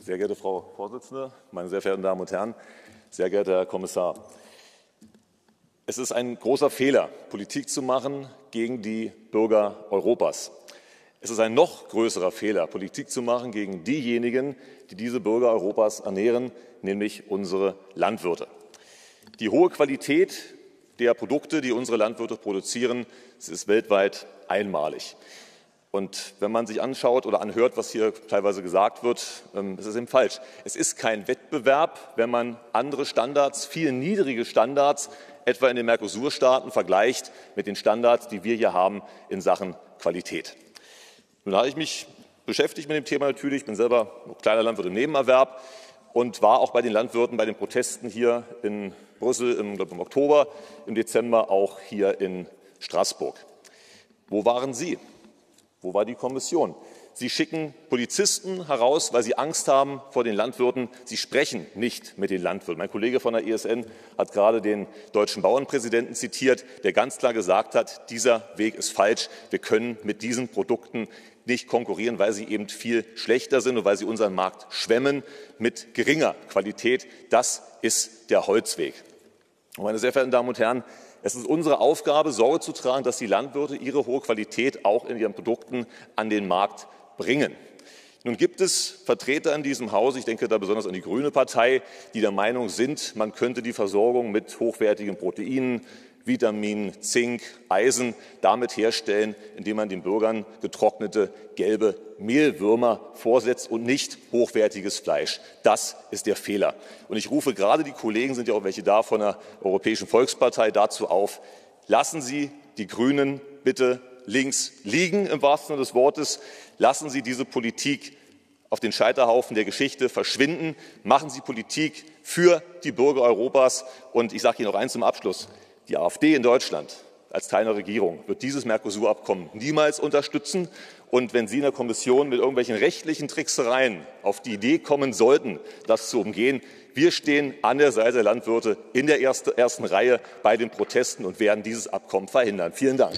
Sehr geehrte Frau Vorsitzende, meine sehr verehrten Damen und Herren, sehr geehrter Herr Kommissar! Es ist ein großer Fehler, Politik zu machen gegen die Bürger Europas. Es ist ein noch größerer Fehler, Politik zu machen gegen diejenigen, die diese Bürger Europas ernähren, nämlich unsere Landwirte. Die hohe Qualität der Produkte, die unsere Landwirte produzieren, ist weltweit einmalig. Und wenn man sich anschaut oder anhört, was hier teilweise gesagt wird, ist es eben falsch. Es ist kein Wettbewerb, wenn man andere Standards, viel niedrige Standards, etwa in den Mercosur-Staaten, vergleicht mit den Standards, die wir hier haben in Sachen Qualität. Nun habe ich mich beschäftigt mit dem Thema natürlich. Ich bin selber kleiner Landwirt im Nebenerwerb und war auch bei den Landwirten bei den Protesten hier in Brüssel im Oktober, im Dezember auch hier in Straßburg. Wo waren Sie? Wo war die Kommission? Sie schicken Polizisten heraus, weil Sie Angst haben vor den Landwirten. Sie sprechen nicht mit den Landwirten. Mein Kollege von der ESN hat gerade den deutschen Bauernpräsidenten zitiert, der ganz klar gesagt hat, dieser Weg ist falsch. Wir können mit diesen Produkten nicht konkurrieren, weil sie eben viel schlechter sind und weil sie unseren Markt schwemmen mit geringer Qualität. Das ist der Holzweg. Und meine sehr verehrten Damen und Herren, es ist unsere Aufgabe, Sorge zu tragen, dass die Landwirte ihre hohe Qualität auch in ihren Produkten an den Markt bringen. Nun gibt es Vertreter in diesem Haus, ich denke da besonders an die Grüne Partei, die der Meinung sind, man könnte die Versorgung mit hochwertigen Proteinen, Vitaminen, Zink, Eisen damit herstellen, indem man den Bürgern getrocknete gelbe Mehlwürmer vorsetzt und nicht hochwertiges Fleisch. Das ist der Fehler. Und ich rufe gerade die Kollegen, sind ja auch welche da von der Europäischen Volkspartei, dazu auf, lassen Sie die Grünen bitte links liegen, im wahrsten Sinne des Wortes. Lassen Sie diese Politik auf den Scheiterhaufen der Geschichte verschwinden. Machen Sie Politik für die Bürger Europas. Und ich sage Ihnen noch eins zum Abschluss. Die AfD in Deutschland als Teil der Regierung wird dieses Mercosur-Abkommen niemals unterstützen. Und wenn Sie in der Kommission mit irgendwelchen rechtlichen Tricksereien auf die Idee kommen sollten, das zu umgehen, wir stehen an der Seite der Landwirte in der ersten Reihe bei den Protesten und werden dieses Abkommen verhindern. Vielen Dank.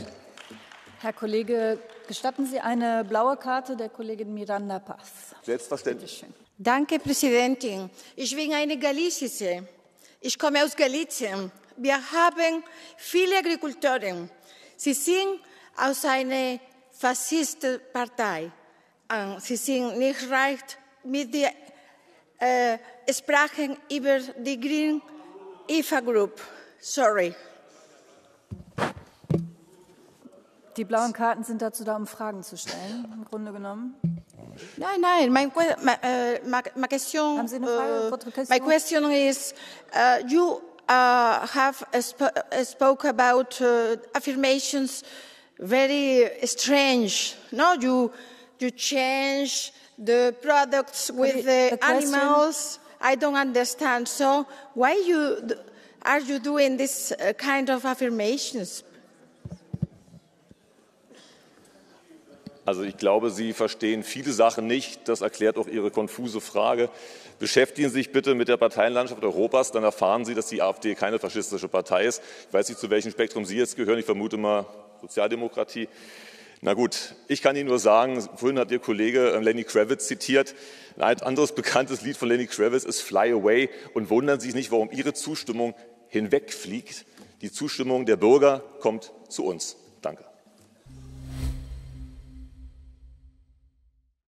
Herr Kollege, gestatten Sie eine blaue Karte der Kollegin Miranda Paz? Selbstverständlich. Danke, Präsidentin. Ich bin eine Galicische. Ich komme aus Galicien. Wir haben viele Agrikultoren. Sie sind aus einer faschistischen Partei. Sie sind nicht reich mit den Sprachen über die Green IFA Group. Sorry. Die blauen Karten sind dazu da, um Fragen zu stellen, im Grunde genommen. Nein, my question, Haben Sie eine Frage? my question is, you have spoke about affirmations very strange. No, you change the products with the animals. I don't understand. So why are you doing this kind of affirmations? Also ich glaube, Sie verstehen viele Sachen nicht. Das erklärt auch Ihre konfuse Frage. Beschäftigen Sie sich bitte mit der Parteienlandschaft Europas, dann erfahren Sie, dass die AfD keine faschistische Partei ist. Ich weiß nicht, zu welchem Spektrum Sie jetzt gehören. Ich vermute mal Sozialdemokratie. Na gut, ich kann Ihnen nur sagen, vorhin hat Ihr Kollege Lenny Kravitz zitiert. Ein anderes bekanntes Lied von Lenny Kravitz ist Fly Away. Und wundern Sie sich nicht, warum Ihre Zustimmung hinwegfliegt. Die Zustimmung der Bürger kommt zu uns.